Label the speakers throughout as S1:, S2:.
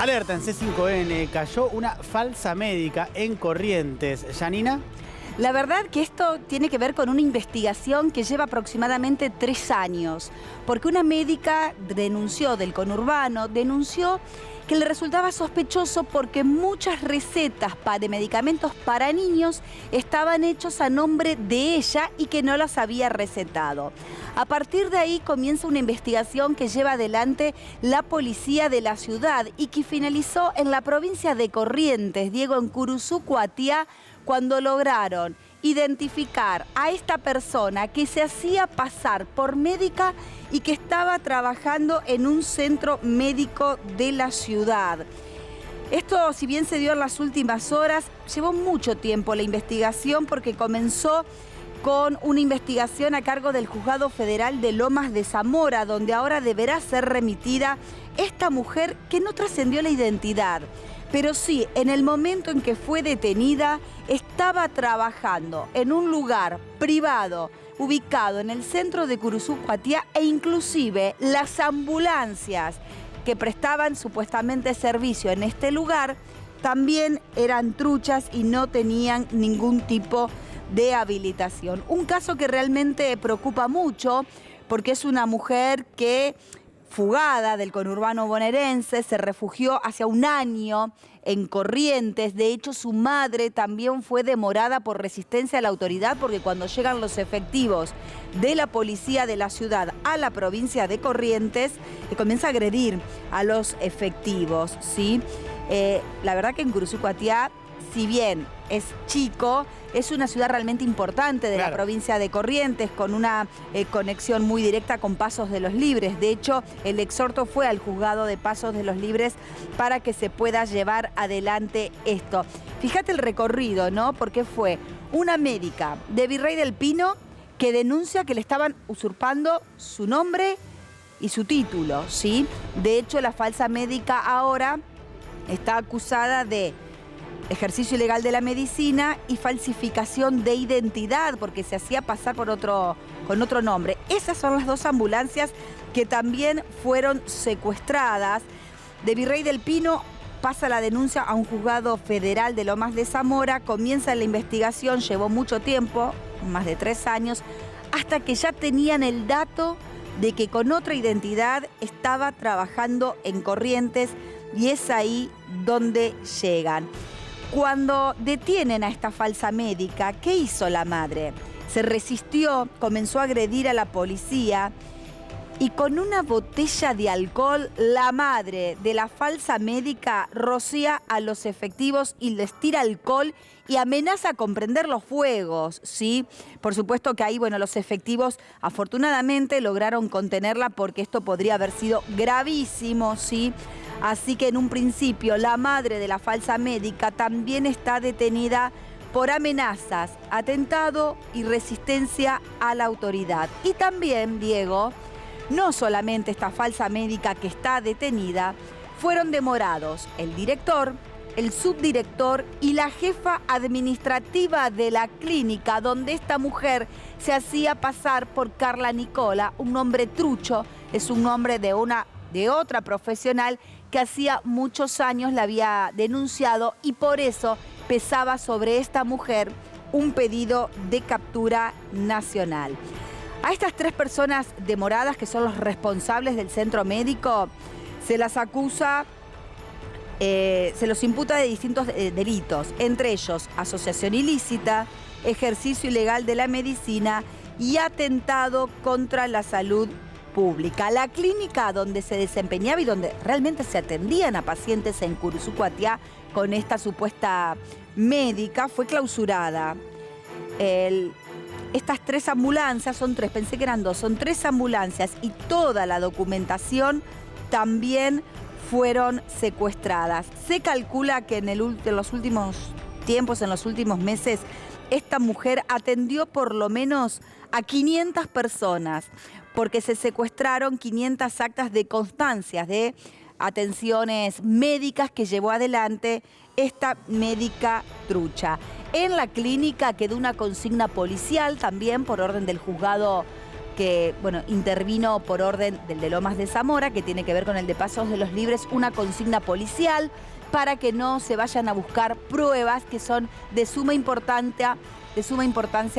S1: Alerta en C5N, cayó una falsa médica en Corrientes. ¿Yanina?
S2: La verdad que esto tiene que ver con una investigación que lleva aproximadamente 3 años, porque una médica denunció del conurbano, denunció que le resultaba sospechoso porque muchas recetas de medicamentos para niños estaban hechos a nombre de ella y que no las había recetado. A partir de ahí comienza una investigación que lleva adelante la policía de la ciudad y que finalizó en la provincia de Corrientes, Diego, en Curuzú, Cuatiá, cuando lograron identificar a esta persona que se hacía pasar por médica y que estaba trabajando en un centro médico de la ciudad. Esto, si bien se dio en las últimas horas, llevó mucho tiempo la investigación porque comenzó con una investigación a cargo del Juzgado Federal de Lomas de Zamora, donde ahora deberá ser remitida esta mujer que no trascendió la identidad. Pero sí, en el momento en que fue detenida, estaba trabajando en un lugar privado ubicado en el centro de Curuzú, Cuatiá, e inclusive las ambulancias que prestaban supuestamente servicio en este lugar también eran truchas y no tenían ningún tipo de habilitación. Un caso que realmente preocupa mucho porque es una mujer que, fugada del conurbano bonaerense, se refugió hace un año en Corrientes. De hecho, su madre también fue demorada por resistencia a la autoridad porque cuando llegan los efectivos de la policía de la ciudad a la provincia de Corrientes, comienza a agredir a los efectivos, ¿sí? La verdad que en Curuzú, Cuatiá, si bien es chico, es una ciudad realmente importante de la provincia de Corrientes, con una conexión muy directa con Pasos de los Libres. De hecho, el exhorto fue al juzgado de Pasos de los Libres para que se pueda llevar adelante esto. Fíjate el recorrido, ¿no? Porque fue una médica de Virrey del Pino que denuncia que le estaban usurpando su nombre y su título, ¿sí? De hecho, la falsa médica ahora está acusada de ejercicio ilegal de la medicina y falsificación de identidad porque se hacía pasar con otro nombre. Esas son las 2 ambulancias que también fueron secuestradas. De Virrey del Pino pasa la denuncia a un juzgado federal de Lomas de Zamora, comienza la investigación, llevó mucho tiempo, más de 3 años, hasta que ya tenían el dato de que con otra identidad estaba trabajando en Corrientes y es ahí donde llegan. Cuando detienen a esta falsa médica, ¿qué hizo la madre? Se resistió, comenzó a agredir a la policía y con una botella de alcohol, la madre de la falsa médica rocía a los efectivos y les tira alcohol y amenaza con prender los fuegos, ¿sí? Por supuesto que ahí, bueno, los efectivos afortunadamente lograron contenerla porque esto podría haber sido gravísimo, ¿sí? Así que en un principio la madre de la falsa médica también está detenida por amenazas, atentado y resistencia a la autoridad. Y también, Diego, no solamente esta falsa médica que está detenida, fueron demorados el director, el subdirector y la jefa administrativa de la clínica donde esta mujer se hacía pasar por Carla Nicola, un nombre trucho, es un nombre de otra profesional que hacía muchos años la había denunciado y por eso pesaba sobre esta mujer un pedido de captura nacional. A estas 3 personas demoradas, que son los responsables del centro médico, se las acusa, se los imputa de distintos delitos, entre ellos asociación ilícita, ejercicio ilegal de la medicina y atentado contra la salud pública. La clínica donde se desempeñaba y donde realmente se atendían a pacientes en Curuzú, Cuatiá con esta supuesta médica fue clausurada. Estas 3 ambulancias, son 3, pensé que eran 2, son 3 ambulancias y toda la documentación también fueron secuestradas. Se calcula que en los últimos tiempos, en los últimos meses, esta mujer atendió por lo menos a 500 personas, porque se secuestraron 500 actas de constancias de atenciones médicas que llevó adelante esta médica trucha. En la clínica quedó una consigna policial también por orden del juzgado que, bueno, intervino por orden del de Lomas de Zamora, que tiene que ver con el de Pasos de los Libres, una consigna policial para que no se vayan a buscar pruebas que son de suma importancia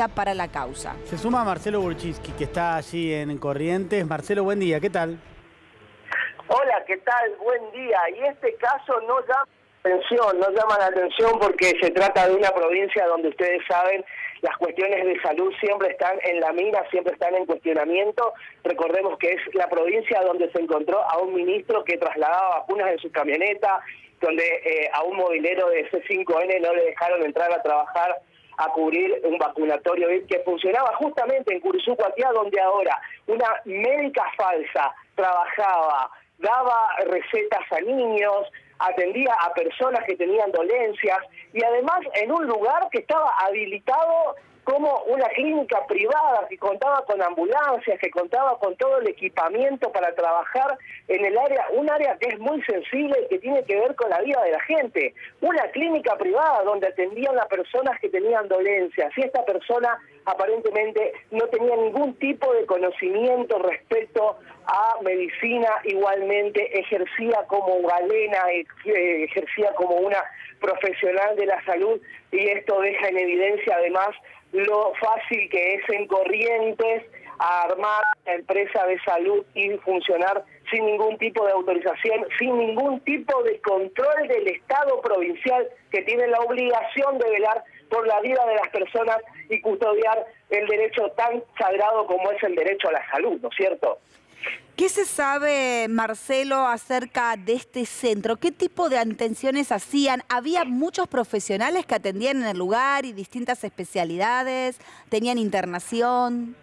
S2: para la causa.
S1: Se suma Marcelo Burchinsky, que está allí en Corrientes. Marcelo, buen día, ¿qué tal?
S3: Hola, ¿qué tal? Buen día. Y este caso no llama la atención porque se trata de una provincia donde ustedes saben las cuestiones de salud siempre están en la mira, siempre están en cuestionamiento. Recordemos que es la provincia donde se encontró a un ministro que trasladaba vacunas en su camioneta, donde a un movilero de C5N no le dejaron entrar a trabajar a cubrir un vacunatorio que funcionaba justamente en Curuzú, Cuatiá, donde ahora una médica falsa trabajaba, daba recetas a niños, atendía a personas que tenían dolencias y además en un lugar que estaba habilitado como una clínica privada, que contaba con ambulancias, que contaba con todo el equipamiento para trabajar en el área, un área que es muy sensible y que tiene que ver con la vida de la gente. Una clínica privada donde atendían a personas que tenían dolencias y esta persona aparentemente no tenía ningún tipo de conocimiento respecto a medicina, igualmente ejercía como galena, ejercía como una profesional de la salud y esto deja en evidencia además lo fácil que es en Corrientes armar una empresa de salud y funcionar sin ningún tipo de autorización, sin ningún tipo de control del Estado provincial que tiene la obligación de velar por la vida de las personas y custodiar el derecho tan sagrado como es el derecho a la salud, ¿no es cierto?
S2: ¿Qué se sabe, Marcelo, acerca de este centro? ¿Qué tipo de atenciones hacían? ¿Había muchos profesionales que atendían en el lugar y distintas especialidades? ¿Tenían internación?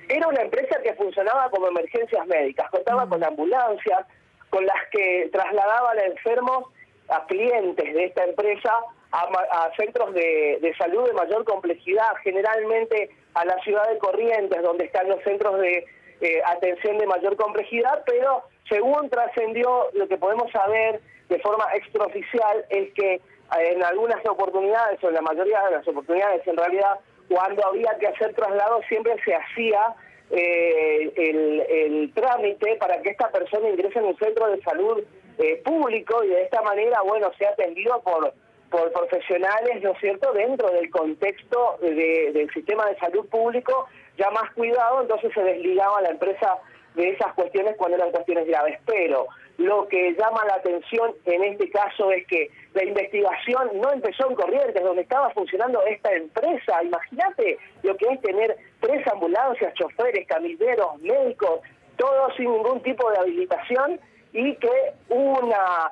S3: Era una empresa que funcionaba como emergencias médicas, contaba con ambulancias, con las que trasladaban a enfermos, a clientes de esta empresa, a centros de salud de mayor complejidad, generalmente a la ciudad de Corrientes, donde están los centros de atención de mayor complejidad, pero según trascendió, lo que podemos saber de forma extraoficial es que en algunas oportunidades, o en la mayoría de las oportunidades en realidad, cuando había que hacer traslados siempre se hacía el trámite para que esta persona ingrese en un centro de salud público y de esta manera, bueno, sea atendido por profesionales, ¿no es cierto?, dentro del contexto del sistema de salud público, ya más cuidado, entonces se desligaba la empresa de esas cuestiones cuando eran cuestiones graves. Pero lo que llama la atención en este caso es que la investigación no empezó en Corrientes, donde estaba funcionando esta empresa. Imagínate lo que es tener 3 ambulancias, choferes, camilleros, médicos, todos sin ningún tipo de habilitación, y que una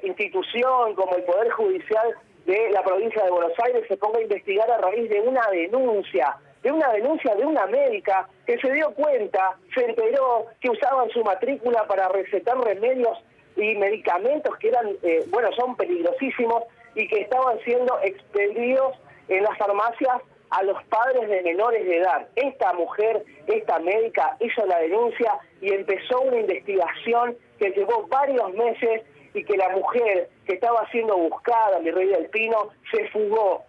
S3: institución como el Poder Judicial de la provincia de Buenos Aires se ponga a investigar a raíz de una denuncia de una médica que se dio cuenta, se enteró que usaban su matrícula para recetar remedios y medicamentos que eran, son peligrosísimos y que estaban siendo expedidos en las farmacias a los padres de menores de edad. Esta mujer, esta médica, hizo la denuncia y empezó una investigación que llevó varios meses y que la mujer que estaba siendo buscada, mi Rey del Pino, se fugó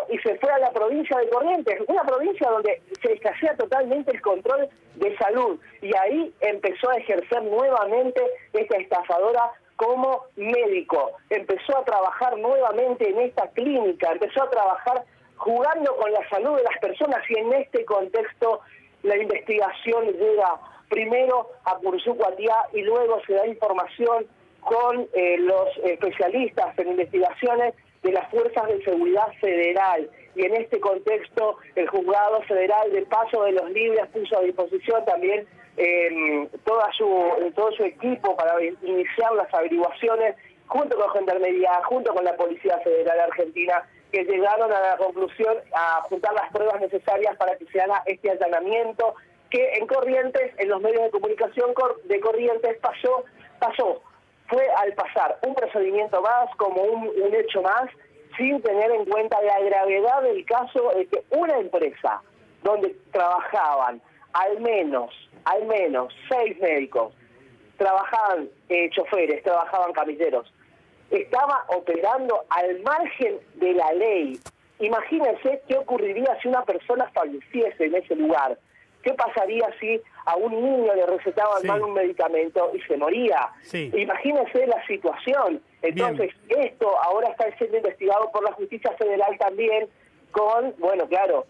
S3: y se fue a la provincia de Corrientes, una provincia donde se escasea totalmente el control de salud. Y ahí empezó a ejercer nuevamente esta estafadora como médico. Empezó a trabajar nuevamente en esta clínica, empezó a trabajar jugando con la salud de las personas y en este contexto la investigación llega primero a Curuzú, Cuatiá y luego se da información con los especialistas en investigaciones de las Fuerzas de Seguridad Federal. Y en este contexto el Juzgado Federal de Paso de los Libres puso a disposición también todo su equipo para iniciar las averiguaciones junto con Gendarmería, junto con la Policía Federal Argentina, que llegaron a la conclusión a juntar las pruebas necesarias para que se haga este allanamiento que en Corrientes, en los medios de comunicación de Corrientes pasó. Fue al pasar un procedimiento más, como un hecho más, sin tener en cuenta la gravedad del caso de que una empresa donde trabajaban al menos 6 médicos, trabajaban choferes, trabajaban camilleros, estaba operando al margen de la ley. Imagínense qué ocurriría si una persona falleciese en ese lugar. ¿Qué pasaría si a un niño le recetaban mal un medicamento y se moría? Imagínense la situación. Entonces, esto ahora está siendo investigado por la Justicia Federal también, con, bueno, claro,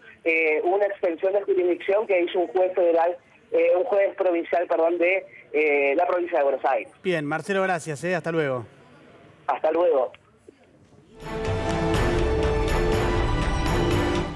S3: una extensión de jurisdicción que hizo un juez federal, un juez provincial, perdón, de la provincia de Buenos Aires.
S1: Bien, Marcelo, gracias, hasta luego.
S3: Hasta luego.